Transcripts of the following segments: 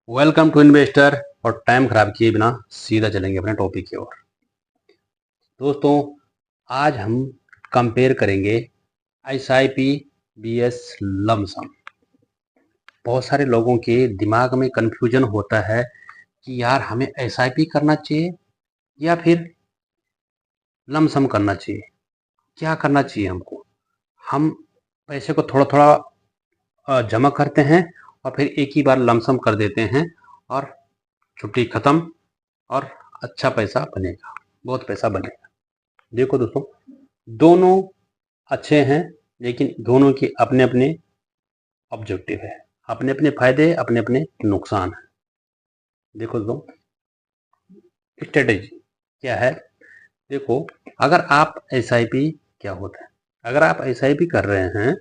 Welcome to investor. और time खराब किए बिना सीधा चलेंगे अपने टॉपिक की ओर। दोस्तों, आज हम कंपेयर करेंगे एसआईपी बीएस लमसम। बहुत सारे लोगों के दिमाग में कंफ्यूजन होता है कि यार हमें एसआईपी करना चाहिए या फिर लमसम करना चाहिए। क्या करना चाहिए हमको? हम पैसे को थोड़ा थोड़ा जमा करते हैं और फिर एक ही बार लमसम कर देते हैं और छुट्टी खत्म और अच्छा पैसा बनेगा, बहुत पैसा बनेगा। देखो दोस्तों, दोनों अच्छे हैं, लेकिन दोनों के अपने अपने ऑब्जेक्टिव है, अपने अपने फायदे, अपने अपने नुकसान है। देखो दोस्तों, स्ट्रेटेजी क्या है? देखो, अगर आप एसआईपी क्या होता है, अगर आप एसआईपी कर रहे हैं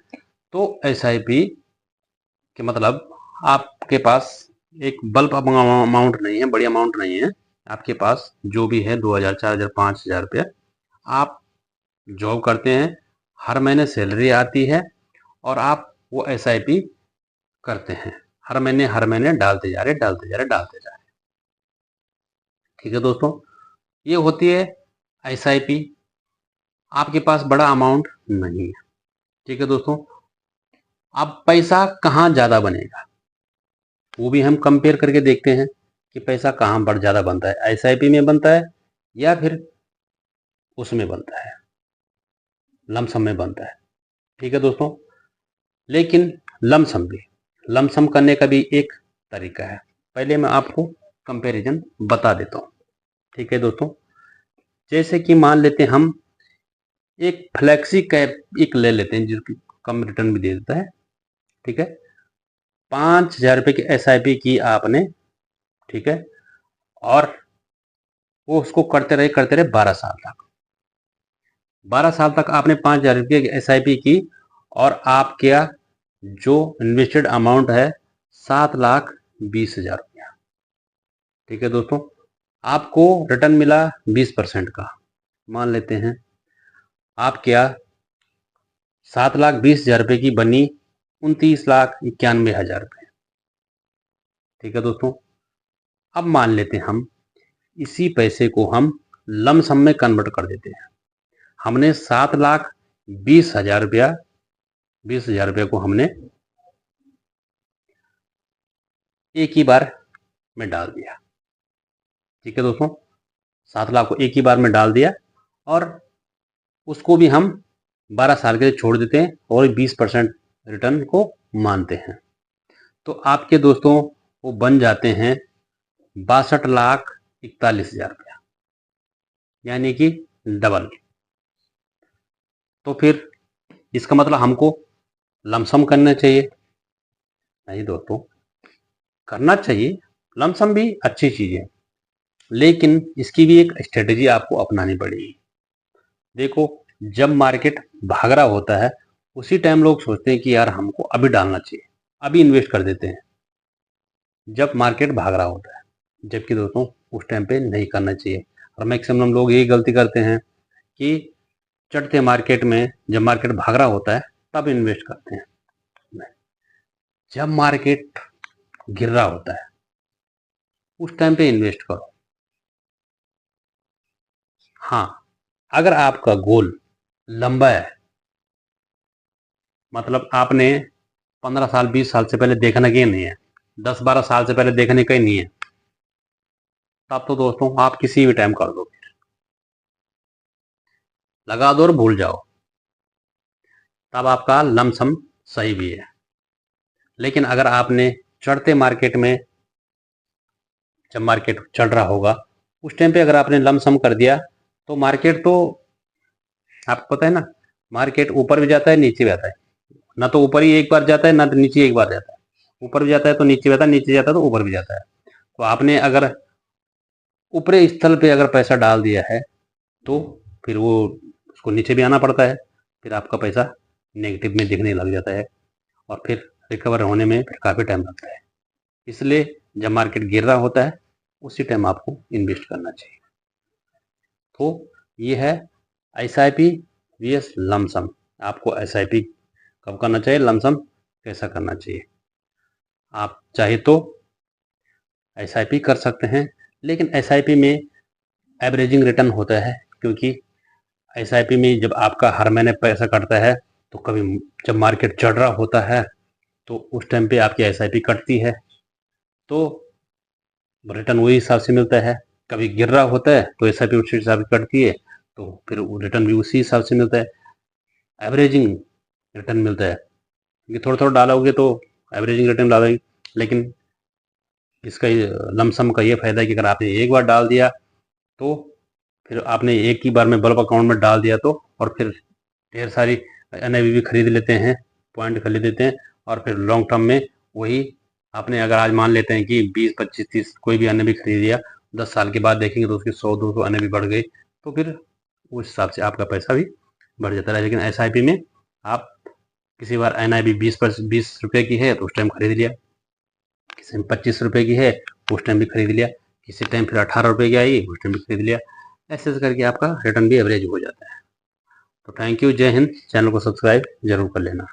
तो एसआईपी के मतलब आपके पास एक बल्क अमाउंट नहीं है, बड़ी अमाउंट नहीं है। आपके पास जो भी है 2000, 4000, 5000 रुपया, आप जॉब करते हैं, हर महीने सैलरी आती है और आप वो एसआईपी करते हैं। हर महीने डालते जा रहे, डालते जा रहे, डालते जा रहे। ठीक है दोस्तों, ये होती है एसआईपी। आपके पास बड़ा अमाउंट नहीं है। ठीक है दोस्तों, अब पैसा कहाँ ज़्यादा बनेगा वो भी हम कंपेयर करके देखते हैं कि पैसा कहाँ पर ज़्यादा बनता है, एसआईपी में बनता है या फिर उसमें बनता है, लमसम में बनता है। ठीक है दोस्तों, लेकिन लमसम करने का भी एक तरीका है। पहले मैं आपको कंपैरिजन बता देता हूँ। ठीक है दोस्तों, जैसे कि मान लेते हैं हम एक फ्लेक्सी कैप एक ले लेते हैं जिसकी कम रिटर्न भी दे देता है। ठीक है, 5000 रुपये की एसआईपी की आपने। ठीक है, और वो उसको करते रहे 12 साल तक। 12 साल तक आपने 5000 रुपये की एसआईपी की और आप क्या, जो इन्वेस्टेड अमाउंट है 7,20,000 रुपया। ठीक है दोस्तों, आपको रिटर्न मिला 20% का। मान लेते हैं आप क्या, 7,20,000 रुपये की बनी 29,91,000 रुपये। ठीक है दोस्तों, अब मान लेते हैं हम इसी पैसे को हम लमसम में कन्वर्ट कर देते हैं। हमने 7,20,000 रुपया, 20,000 रुपये को हमने एक ही बार में डाल दिया। ठीक है दोस्तों, 7 लाख को एक ही बार में डाल दिया और उसको भी हम 12 साल के लिए छोड़ देते हैं और 20% रिटर्न को मानते हैं। तो आपके दोस्तों वो बन जाते हैं 62,41,000 रुपया, यानी कि डबल। तो फिर इसका मतलब हमको लमसम करना चाहिए? नहीं दोस्तों, करना चाहिए, लमसम भी अच्छी चीज़ है, लेकिन इसकी भी एक स्ट्रेटेजी आपको अपनानी पड़ेगी। देखो, जब मार्केट भाग रहा होता है उसी टाइम लोग सोचते हैं कि यार हमको अभी डालना चाहिए, अभी इन्वेस्ट कर देते हैं, जब मार्केट भाग रहा होता है। जबकि दोस्तों उस टाइम पे नहीं करना चाहिए। और मैक्सिमम लोग यही गलती करते हैं कि चढ़ते मार्केट में, जब मार्केट भाग रहा होता है तब इन्वेस्ट करते हैं। जब मार्केट गिर रहा होता है उस टाइम पे इन्वेस्ट करो। हाँ, अगर आपका गोल लंबा है, मतलब आपने 15 साल 20 साल से पहले देखने का ही नहीं है, 10-12 साल से पहले देखने का ही नहीं है, तब तो दोस्तों आप किसी भी टाइम कर दो, लगा दो और भूल जाओ, तब आपका लमसम सही भी है। लेकिन अगर आपने चढ़ते मार्केट में, जब मार्केट चढ़ रहा होगा उस टाइम पे अगर आपने लमसम कर दिया तो मार्केट तो, आपको पता है ना, मार्केट ऊपर भी जाता है नीचे भी आता है। ना तो ऊपर ही एक बार जाता है ना तो नीचे एक बार जाता है। ऊपर भी जाता है तो नीचे भी आता है, नीचे जाता है तो ऊपर भी जाता है। तो आपने अगर ऊपरी स्थल पे अगर पैसा डाल दिया है तो फिर वो उसको नीचे भी आना पड़ता है, फिर आपका पैसा नेगेटिव में दिखने लग जाता है और फिर रिकवर होने में फिर काफ़ी टाइम लगता है। इसलिए जब मार्केट गिर रहा होता है उसी टाइम आपको इन्वेस्ट करना चाहिए। तो ये है एसआईपी वीएस लमसम। आपको एसआईपी कब करना चाहिए, लमसम कैसा करना चाहिए? आप चाहे तो SIP कर सकते हैं। लेकिन SIP में एवरेजिंग रिटर्न होता है, क्योंकि SIP में जब आपका हर महीने पैसा कटता है तो कभी जब मार्केट चढ़ रहा होता है तो उस टाइम पे आपकी SIP कटती है, तो रिटर्न वही हिसाब से मिलता है। कभी गिर रहा होता है तो SIP उसी हिसाब से कटती है, तो फिर रिटर्न भी उसी हिसाब से मिलता है। एवरेजिंग रिटर्न मिलता है, क्योंकि थोड़ा थोड़ा डालोगे तो एवरेजिंग रिटर्न डालोगे। लेकिन इसका लमसम का ये फायदा है कि अगर आपने एक बार डाल दिया तो फिर आपने एक ही बार में बल्क अकाउंट में डाल दिया तो, और फिर ढेर सारी NIB भी खरीद लेते हैं, पॉइंट खरीद लेते हैं, और फिर लॉन्ग टर्म में वही आपने अगर आज मान लेते हैं कि 20, 25, 30 कोई भी NIB खरीद लिया, 10 साल के बाद देखेंगे तो उसकी 100, 200 NIB बढ़ गई, तो फिर उस हिसाब से आपका पैसा भी बढ़ जाता है। लेकिन SIP में आप किसी बार NIB 20 रुपये की है तो उस टाइम खरीद लिया, किसी में 25 रुपये की है उस टाइम भी खरीद लिया, किसी टाइम फिर 18 रुपये की आई उस टाइम भी खरीद लिया। ऐसे करके आपका रिटर्न भी एवरेज हो जाता है। तो थैंक यू, जय हिंद। चैनल को सब्सक्राइब जरूर कर लेना।